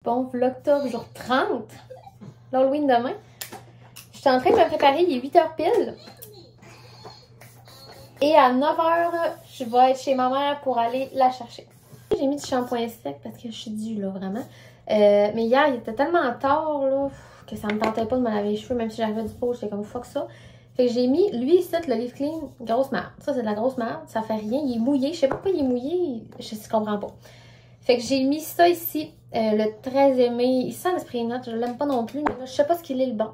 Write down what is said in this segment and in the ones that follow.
Bon, vlogtober jour 30, l'Halloween demain. Je suis en train de me préparer, il est 8h pile. Et à 9h, je vais être chez ma mère pour aller la chercher. J'ai mis du shampoing sec parce que je suis due, là, vraiment. Mais hier, il était tellement tard, là, que ça me tentait pas de me laver les cheveux, même si j'avais du pot, j'étais comme fuck ça. Fait que j'ai mis, lui, ici, le Live Clean, grosse merde. Ça, c'est de la grosse merde, ça fait rien, il est mouillé. Je sais pas pourquoi il est mouillé, je comprends pas. Fait que j'ai mis ça ici, le très aimé. Il sent le spray note, je l'aime pas non plus, mais là, je sais pas ce qu'il est le bon.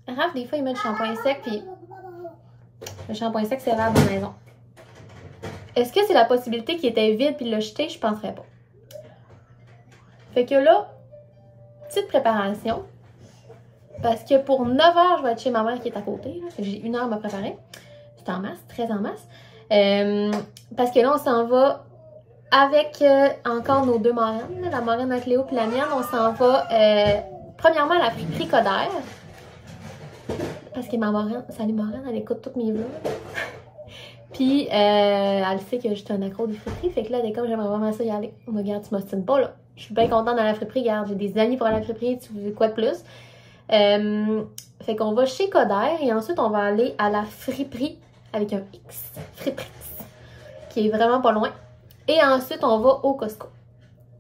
Raph, des fois, il met du shampoing sec, puis le shampoing sec, c'est rare dans la maison. Est-ce que c'est la possibilité qu'il était vide puis il l'a jeté? Je penserais pas. Fait que là, petite préparation. Parce que pour 9h, je vais être chez ma mère qui est à côté. J'ai 1 heure à me préparer. C'est en masse, très en masse. Parce que là, on s'en va avec encore nos 2 marraines. Là, la marraine à Cléo puis la mienne. On s'en va premièrement à la friperie Coderre. Parce que ma marraine, salut marraine, elle écoute toutes mes vlogs. Puis elle sait que j'étais un accro des friperies. Fait que là, elle est comme j'aimerais vraiment ça y aller. Oh, regarde, tu m'ostines pas là. Je suis bien contente dans la friperie. Regarde, j'ai des amis pour aller à la friperie. Tu veux quoi de plus? Fait qu'on va chez Coderre et ensuite on va aller à la friperie avec un X, Friprix, qui est vraiment pas loin. Et ensuite on va au Costco.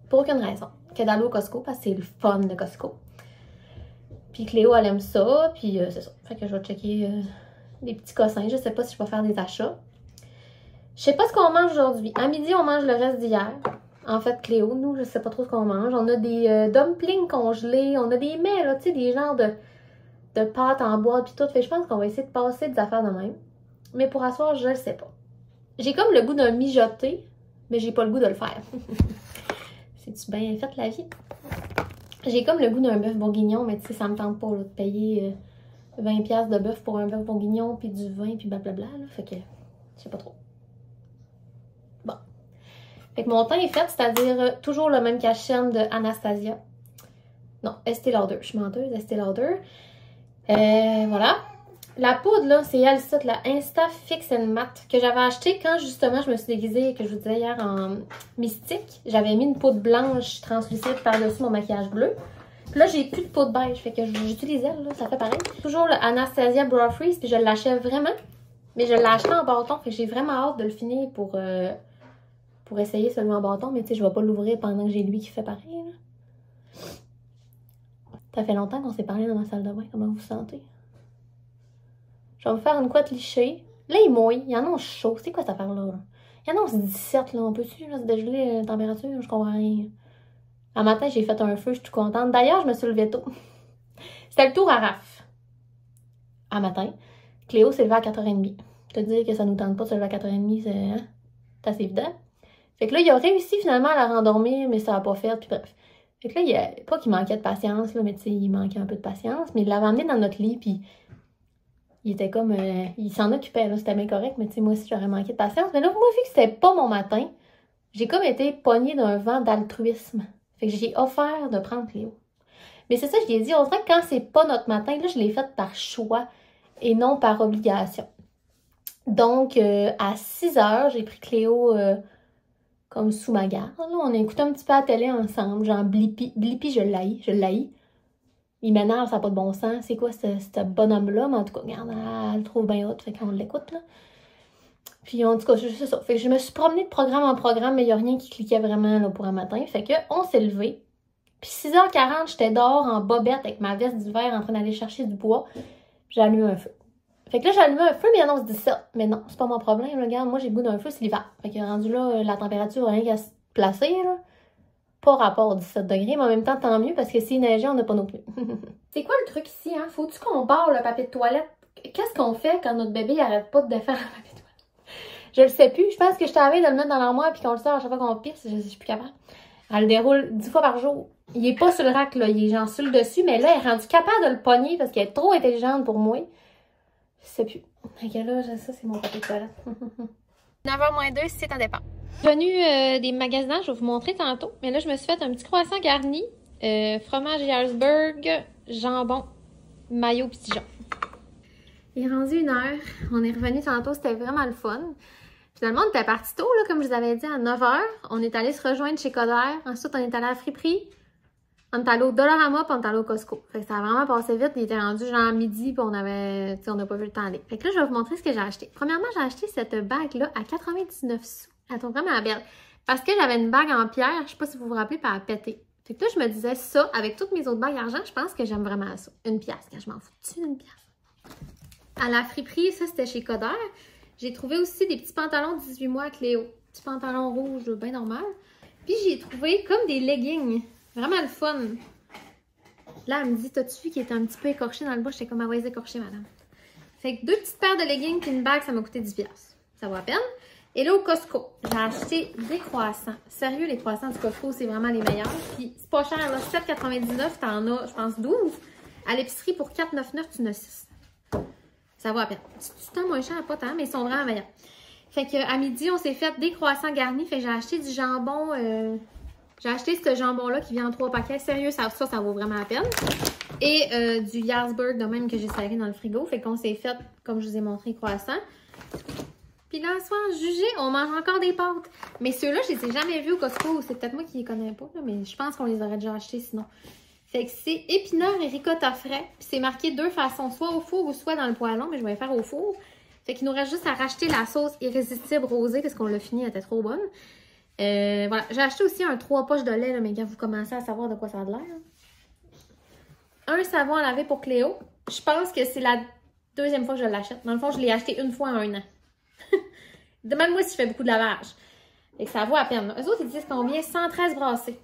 Pour aucune raison que d'aller au Costco parce que c'est le fun de Costco. Puis Cléo elle aime ça, puis c'est ça. Fait que je vais checker des petits cossins. Je sais pas si je vais faire des achats. Je sais pas ce qu'on mange aujourd'hui. À midi on mange le reste d'hier. En fait, Cléo, nous, je sais pas trop ce qu'on mange. On a des dumplings congelés, on a des mets, là, tu sais, des genres de pâtes en boîte puis tout. Fait je pense qu'on va essayer de passer des affaires de même. Mais pour asseoir, je le sais pas. J'ai comme le goût d'un mijoté, mais j'ai pas le goût de le faire. C'est-tu bien fait, la vie? J'ai comme le goût d'un bœuf bourguignon, mais tu sais, ça me tente pas, là, de payer 20$ de bœuf pour un bœuf bourguignon, puis du vin, puis blablabla, là. Fait que, je sais pas trop. Bon. Fait que mon teint est fait, c'est-à-dire toujours le même cache-chaîne de Anastasia. Non, Estée Lauder. Je suis menteuse, Estée Lauder. Voilà. La poudre, là, c'est elle, ça, la Insta Fix and Matte, que j'avais acheté quand, justement, je me suis déguisée, que je vous disais hier, en mystique. J'avais mis une poudre blanche translucide par-dessus mon maquillage bleu. Puis là, j'ai plus de poudre beige, fait que j'utilise elle, là, ça fait pareil. Toujours le Anastasia Brow Freeze, puis je l'achète vraiment. Mais je l'ai acheté en bâton, fait que j'ai vraiment hâte de le finir pour essayer seulement en bâton, mais tu sais, je vais pas l'ouvrir pendant que j'ai lui qui fait pareil, là. Ça fait longtemps qu'on s'est parlé dans ma salle de bain, comment vous vous sentez? Je vais vous faire une couette lichée. Là, il mouille, il y en a chaud, c'est quoi cette affaire-là? Il y en a 17, là, on peut-tu se dégeler la température? Je comprends rien. Un matin, j'ai fait un feu, je suis toute contente. D'ailleurs, je me suis levée tôt. C'était le tour à Raph. Un matin. Cléo s'est levée à 4h30. Te dire que ça nous tente pas de se lever à 4h30, c'est assez évident. Fait que là, il a réussi finalement à la rendormir, mais ça n'a pas fait, puis bref. Fait que là, il a pas qu'il manquait de patience, là, mais tu sais, il manquait un peu de patience. Mais il l'avait emmené dans notre lit, puis il était comme... il s'en occupait, là, c'était bien correct, mais tu sais, moi aussi, j'aurais manqué de patience. Mais là, moi, vu que c'était pas mon matin, j'ai comme été pognée d'un vent d'altruisme. Fait que j'ai offert de prendre Cléo. Mais c'est ça, je lui ai dit, on dirait que quand c'est pas notre matin, là, je l'ai fait par choix et non par obligation. Donc, à 6h, j'ai pris Cléo... comme sous ma garde. Là, on a écouté un petit peu à la télé ensemble, genre Blippi. Blippi, je l'haïs. Il m'énerve, ça n'a pas de bon sens. C'est quoi ce bonhomme-là? Mais en tout cas, regarde, elle le trouve bien haute, fait qu'on l'écoute, là. Puis en tout cas, c'est ça. Fait que je me suis promenée de programme en programme, mais il n'y a rien qui cliquait vraiment là, pour un matin. Fait que on s'est levé. Puis 6h40, j'étais dehors en bobette avec ma veste d'hiver en train d'aller chercher du bois. J'ai allumé un feu. Fait que là, j'ai allumé un feu, mais il annonce 17. Mais non, c'est pas mon problème. Regarde, moi, j'ai le goût d'un feu, c'est l'hiver. Fait que rendu là, la température, rien qu'à se placer, là. Pas rapport aux 17 degrés, mais en même temps, tant mieux, parce que s'il neigeait, on n'a pas non plus. C'est quoi le truc ici, hein? Faut-tu qu'on barre le papier de toilette? Qu'est-ce qu'on fait quand notre bébé arrête pas de défaire le papier de toilette? Je le sais plus. Je pense que je t'avais de le mettre dans l'armoire puis qu'on le sort à chaque fois qu'on pisse. Je suis plus capable. Elle le déroule 10 fois par jour. Il est pas sur le rack, là. Il est genre sur le dessus, mais là, elle est rendue capable de le pogner parce qu'elle est trop intelligente pour moi. Je sais plus. Ok, là, ça, c'est mon papier de toilette. 9h moins 2, si c'est en dépend. Venu des magasins, je vais vous montrer tantôt. Mais là, je me suis fait un petit croissant garni. Fromage Jarlsberg, jambon, mayo pis Dijon. Il est rendu 1h. On est revenu tantôt, c'était vraiment le fun. Finalement, on était parti tôt, là, comme je vous avais dit, à 9h. On est allé se rejoindre chez Coderre. Ensuite, on est allé à la friperie. On est allé au Dollarama puis on est allé au Costco. Fait que ça a vraiment passé vite. Il était rendu genre midi puis on n'a pas vu le temps aller. Fait que là, je vais vous montrer ce que j'ai acheté. Premièrement, j'ai acheté cette bague-là à 99 sous. Elle tombe vraiment belle. Parce que j'avais une bague en pierre, je sais pas si vous vous rappelez, puis elle a pété. Fait que là, je me disais ça, avec toutes mes autres bagues d'argent, je pense que j'aime vraiment ça. Une pièce, quand je m'en fous. Une pièce. À la friperie, ça c'était chez Coder. J'ai trouvé aussi des petits pantalons 18 mois à Cléo. Petits pantalons rouges, bien normal. Puis j'ai trouvé comme des leggings. Vraiment le fun. Là, elle me dit, t'as-tu vu qu'il était un petit peu écorché dans le bas? J'étais comme, ah ouais, écorché, madame. Fait que 2 petites paires de leggings puis une bague, ça m'a coûté 10$. Ça vaut la peine. Et là, au Costco, j'ai acheté des croissants. Sérieux, les croissants du Costco, c'est vraiment les meilleurs. Puis c'est pas cher, là. 7,99$, t'en as, je pense, 12. À l'épicerie, pour 4,99$, tu en as 6. Ça vaut la peine. C'est un moins cher, pas tant, mais ils sont vraiment meilleurs. Fait qu'à midi, on s'est fait des croissants garnis. Fait que j'ai acheté du jambon. J'ai acheté ce jambon-là qui vient en 3 paquets. Sérieux, ça vaut vraiment la peine. Et du Jarlsberg de même que j'ai serré dans le frigo. Fait qu'on s'est fait, comme je vous ai montré, croissants. Puis là, ce soir, jugé, on mange encore des pâtes. Mais ceux-là, je les ai jamais vus au Costco. C'est peut-être moi qui les connais pas, là, mais je pense qu'on les aurait déjà achetés sinon. Fait que c'est épinards et ricotta frais. Puis c'est marqué 2 façons, soit au four ou soit dans le poêlon, mais je vais les faire au four. Fait qu'il nous reste juste à racheter la sauce irrésistible rosée parce qu'on l'a fini, elle était trop bonne. Voilà, j'ai acheté aussi un 3 poches de lait, là, mais quand vous commencez à savoir de quoi ça a l'air. Un savon à laver pour Cléo. Je pense que c'est la 2e fois que je l'achète. Dans le fond, je l'ai acheté une fois en 1 an. Demande-moi si je fais beaucoup de lavage. Et que ça vaut à peine. Eux autres, ils disent combien? 113 brassées.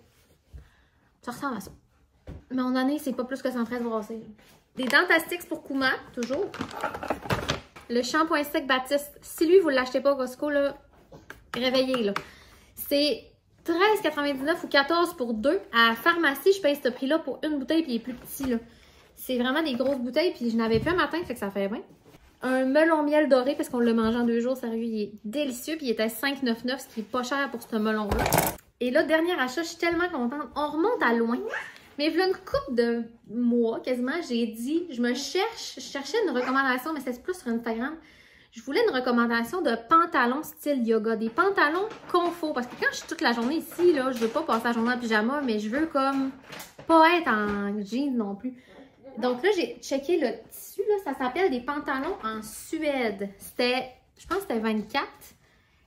Ça ressemble à ça. Mais en année, c'est pas plus que 113 brassées. Des Dentastix pour Kuma, toujours. Le shampoing sec Baptiste. Si lui, vous ne l'achetez pas au Costco, là, réveillez, là. C'est 13,99 ou 14 pour 2. À la pharmacie, je paye ce prix-là pour une bouteille, puis il est plus petit, là. C'est vraiment des grosses bouteilles, puis je n'avais plus un matin, fait que ça fait bien. Un melon miel doré, parce qu'on l'a mangé en 2 jours, sérieux, il est délicieux, puis il était à 5,99, ce qui est pas cher pour ce melon-là. Et là, dernier achat, je suis tellement contente. On remonte à loin. Mais voilà une couple de mois, quasiment, j'ai dit, je cherchais une recommandation, mais c'est plus sur Instagram. Je voulais une recommandation de pantalons style yoga, des pantalons confort. Parce que quand je suis toute la journée ici, là, je veux pas passer la journée en pyjama, mais je veux comme pas être en jeans non plus. Donc là, j'ai checké le tissu, là, ça s'appelle des pantalons en Suède. C'était, je pense que c'était 24.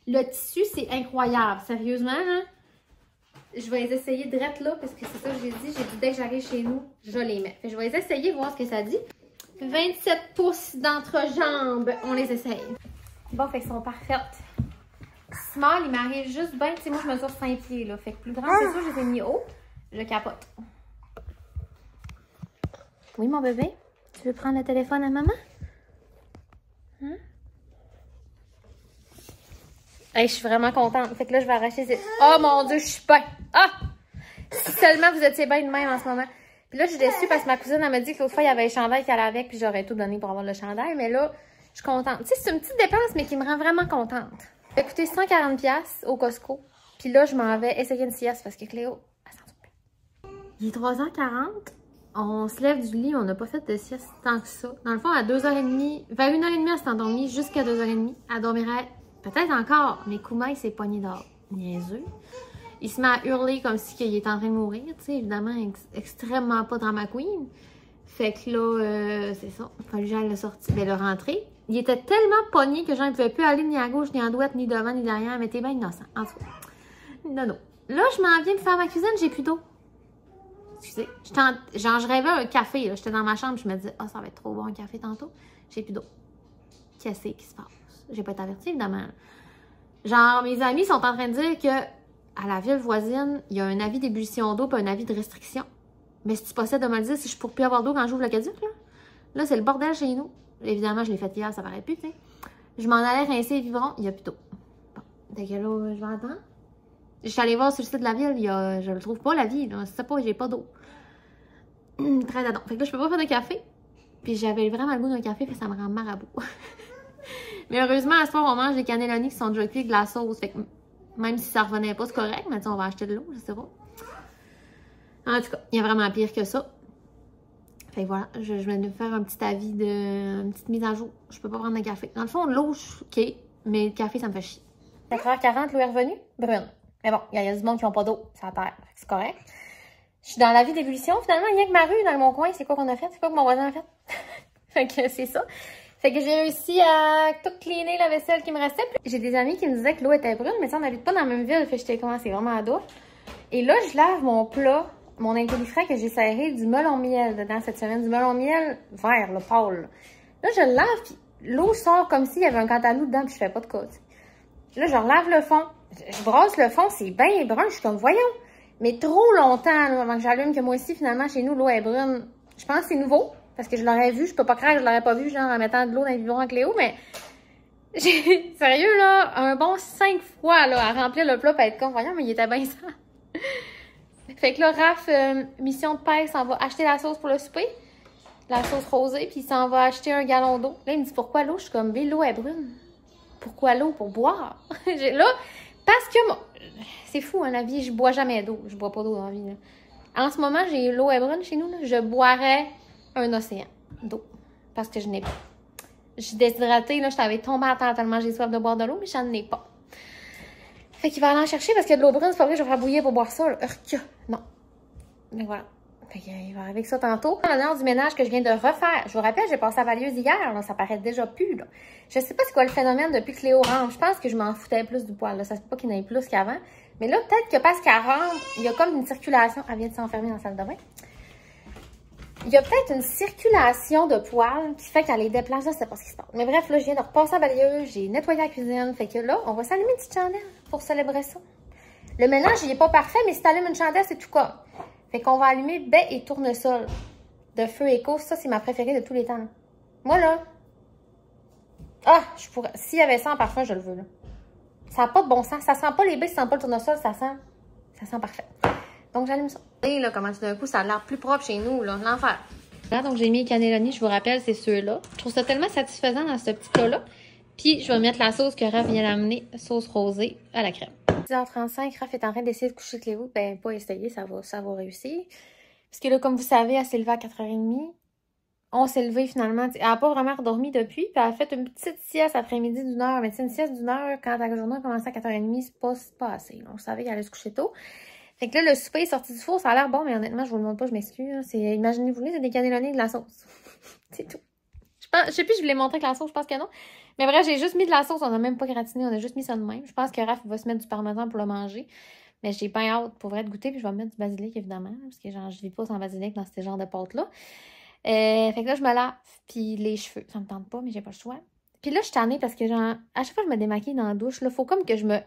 Le tissu, c'est incroyable, sérieusement, hein? Je vais les essayer direct là, parce que c'est ça que j'ai dit. J'ai dit, dès que j'arrive chez nous, je les mets. Fait que je vais les essayer, voir ce que ça dit. 27 pouces d'entrejambe, on les essaye. Bon, fait qu'ils sont parfaites. Small, il m'arrive juste bien. Tu sais, moi, je mesure 5 pieds, là. Fait que plus grand, c'est sûr, je les ai mis haut. Je capote. Oui, mon bébé? Tu veux prendre le téléphone à maman? Hein? Hey, je suis vraiment contente. Fait que là, je vais arracher ces... Oh mon Dieu, je suis bien. Ah! Si seulement vous étiez bien de même en ce moment. Puis là, je suis déçue parce que ma cousine, elle m'a dit que l'autre fois, il y avait le chandail qu'elle avait avec, puis j'aurais tout donné pour avoir le chandail. Mais là, je suis contente. Tu sais, c'est une petite dépense, mais qui me rend vraiment contente. Ça a coûté 140$ au Costco. Puis là, je m'en vais essayer une sieste parce que Cléo, elle s'en plus. Il est 3h40. On se lève du lit, on n'a pas fait de sieste tant que ça. Dans le fond, à 2h30, vers 1h30, elle s'est endormie jusqu'à 2h30. Elle dormirait peut-être encore, mais Kuma, il s'est pogné dehors. Niaiseux. Il se met à hurler comme si il était en train de mourir, tu sais, évidemment, extrêmement pas drama queen. Fait que là, c'est ça, il fallait que j'aille le sortir, le rentrer. Il était tellement pogné que j'en pouvais plus aller ni à gauche, ni à droite, ni devant, ni derrière, mais t'es bien innocent, en tout cas. Non, non. Là, je m'en viens de faire ma cuisine, j'ai plus d'eau. Excusez, genre, je rêvais un café, là, j'étais dans ma chambre, je me disais, ah, ça va être trop bon un café tantôt. J'ai plus d'eau. Qu'est-ce qui se passe? J'ai pas été avertie, évidemment. Genre, mes amis sont en train de dire que à la ville voisine, il y a un avis d'ébullition d'eau et un avis de restriction. Mais si tu possible de me le dire si je pourrais plus avoir d'eau quand j'ouvre le caduc, là. Là, c'est le bordel chez nous. Évidemment, je l'ai fait hier, ça paraît plus, tu sais. Je m'en allais rincer les vivrons, il n'y a plus d'eau. Bon, dès que là, je vais attendre. Je suis allée voir sur le site de la ville, je le trouve pas, l'avis, là. C'est pas, j'ai pas d'eau. Très adon. Fait que là, je peux pas faire de café. Puis j'avais vraiment le goût d'un café, fait que ça me rend marabout. Mais heureusement, à ce soir, on mange des cannelloni qui sont déjà cuits avec de la sauce. Fait que même si ça revenait pas, c'est correct. Mais on va acheter de l'eau, je sais pas. En tout cas, il y a vraiment pire que ça. Fait que voilà, je viens de faire un petit avis une petite mise à jour. Je peux pas prendre de café. Dans le fond, l'eau, ok. Mais le café, ça me fait chier. 4h40, l'eau est revenue. Brune. Mais bon, il y a du monde qui n'ont pas d'eau. Ça terre. C'est correct. Je suis dans la vie d'ébullition, finalement. Il y a que ma rue dans mon coin. C'est quoi qu'on a fait? C'est quoi que mon voisin a fait? Fait que c'est ça. Fait que j'ai réussi à tout cleaner la vaisselle qui me restait. J'ai des amis qui me disaient que l'eau était brune, mais ça, on n'habite pas dans la même ville. Fait que j'étais comment, c'est vraiment à dos. Et là, je lave mon plat, mon intellifrais que j'ai serré du melon miel dedans cette semaine. Du melon miel vert, le pâle. Là, je le lave, puis l'eau sort comme s'il y avait un cantalou dedans, puis je fais pas de cas. Là, je relave le fond. Je brasse le fond, c'est bien brun. Je suis comme, voyons. Mais trop longtemps, là, avant que j'allume, que moi aussi, finalement, chez nous, l'eau est brune. Je pense que c'est nouveau. Parce que je l'aurais vu, je peux pas croire que je l'aurais pas vu, genre, en mettant de l'eau dans le biberon avec Léo, mais j'ai, sérieux, là, un bon 5 fois, là, à remplir le plat, pour être con, voyons, mais il était bien ça. Fait que là, Raph, mission de père, s'en va acheter la sauce pour le souper, la sauce rosée, puis il s'en va acheter un gallon d'eau. Là, il me dit, pourquoi l'eau? Je suis comme, mais l'eau est brune. Pourquoi l'eau? Pour boire. Là, parce que, c'est fou, hein, la vie, je bois jamais d'eau. Je bois pas d'eau dans la vie, là. En ce moment, j'ai l'eau est brune chez nous, là. Je boirais un océan d'eau. Parce que je n'ai pas. Je suis déshydratée, là. Je t'avais tombé à terre tellement j'ai soif de boire de l'eau, mais j'en ai pas. Fait qu'il va aller en chercher parce que de l'eau brune, c'est pas vrai que je vais faire bouillir pour boire ça, là. Non. Mais voilà. Fait qu'il va arriver avec ça tantôt. En l'heure du ménage que je viens de refaire. Je vous rappelle, j'ai passé à valieuse hier, là. Ça paraît déjà plus, là. Je sais pas c'est quoi le phénomène depuis que Léo rentre. Je pense que je m'en foutais plus du poil, là. Ça se peut pas qu'il y en ait plus qu'avant. Mais là, peut-être que parce qu'elle rentre, il y a comme une circulation. Elle vient de s'enfermer dans la salle de bain. Il y a peut-être une circulation de poils qui fait qu'elle les déplace. Je sais pas ce qui se passe. Mais bref, là, je viens de repasser à balayeuse. J'ai nettoyé la cuisine. Fait que là, on va s'allumer une petite chandelle pour célébrer ça. Le mélange, il est pas parfait, mais si t'allumes une chandelle, c'est tout comme. Fait qu'on va allumer baie et tournesol de Feu Eco. Ça, c'est ma préférée de tous les temps. Là. Moi, là. Ah, je pourrais. S'il y avait ça en parfum, je le veux, là. Ça n'a pas de bon sens. Ça sent pas les baies, ça sent pas le tournesol, ça sent parfait. Donc, j'allume ça. Et là, comment tout d'un coup, ça a l'air plus propre chez nous, là. L'enfer. Là, donc, j'ai mis les cannelloni, je vous rappelle, c'est ceux-là. Je trouve ça tellement satisfaisant dans ce petit plat-là. Puis, je vais mettre la sauce que Raph vient d'amener, sauce rosée à la crème. 10h35, Raph est en train d'essayer de coucher avec Léo. Ben, pas essayer, ça va réussir. Parce que là, comme vous savez, elle s'est levée à 4h30. On s'est levé finalement. Elle n'a pas vraiment redormi depuis. Puis, elle a fait une petite sieste après-midi d'une heure. Mais une sieste d'une heure, quand la journée a commencé à 4h30, c'est pas assez. On savait qu'elle allait se coucher tôt. Fait que là, le souper est sorti du four, ça a l'air bon, mais honnêtement, je vous le montre pas, je m'excuse. Imaginez-vous, c'est des cannelloni et de la sauce. C'est tout. Je sais plus, je voulais montrer avec la sauce, je pense que non. Mais bref, j'ai juste mis de la sauce, on n'a même pas gratiné, on a juste mis ça de même. Je pense que Raph va se mettre du parmesan pour le manger. Mais j'ai pas hâte pour vrai de goûter, puis je vais mettre du basilic, évidemment, parce que genre, je vis pas sans basilic dans ce genre de pâte-là. Fait que là, je me lave, puis les cheveux, ça me tente pas, mais j'ai pas le choix. Puis là, je suis tannée parce que genre, à chaque fois que je me démaquille dans la douche, là, faut comme que je me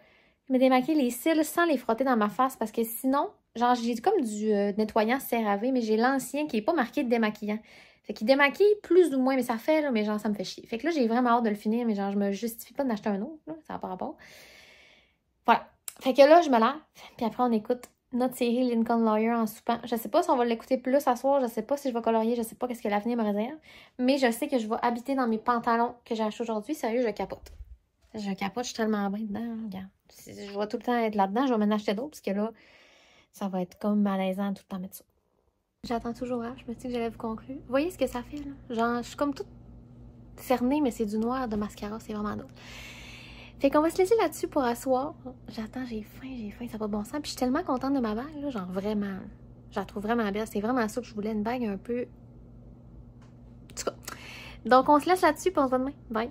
démaquille les cils sans les frotter dans ma face parce que sinon, genre, j'ai comme du nettoyant CeraVe, mais j'ai l'ancien qui est pas marqué de démaquillant. Fait qu'il démaquille plus ou moins, mais ça fait, là, mais genre, ça me fait chier. Fait que là, j'ai vraiment hâte de le finir, mais genre, je me justifie pas d'acheter un autre, là, ça n'a pas rapport. Voilà. Fait que là, je me lave, puis après, on écoute notre série Lincoln Lawyer en soupant. Je sais pas si on va l'écouter plus ce soir, je sais pas si je vais colorier, je sais pas qu'est-ce que l'avenir me réserve, mais je sais que je vais habiter dans mes pantalons que j'ai achetés aujourd'hui. Sérieux, je capote. Je capote, je suis tellement bien dedans, regarde. Je vais tout le temps être là-dedans, je vais m'en acheter d'autres, parce que là, ça va être comme malaisant tout le temps mettre ça. J'attends toujours, je me dis que j'allais vous conclure. Vous voyez ce que ça fait, là? Genre, je suis comme toute cernée, mais c'est du noir de mascara, c'est vraiment drôle. Fait qu'on va se laisser là-dessus pour asseoir. J'attends, j'ai faim, ça n'a pas de bon sens. Puis je suis tellement contente de ma bague, là, genre vraiment. Je la trouve vraiment belle. C'est vraiment ça que je voulais, une bague un peu... En tout cas. Donc, on se laisse là-dessus, puis on se voit demain. Bye!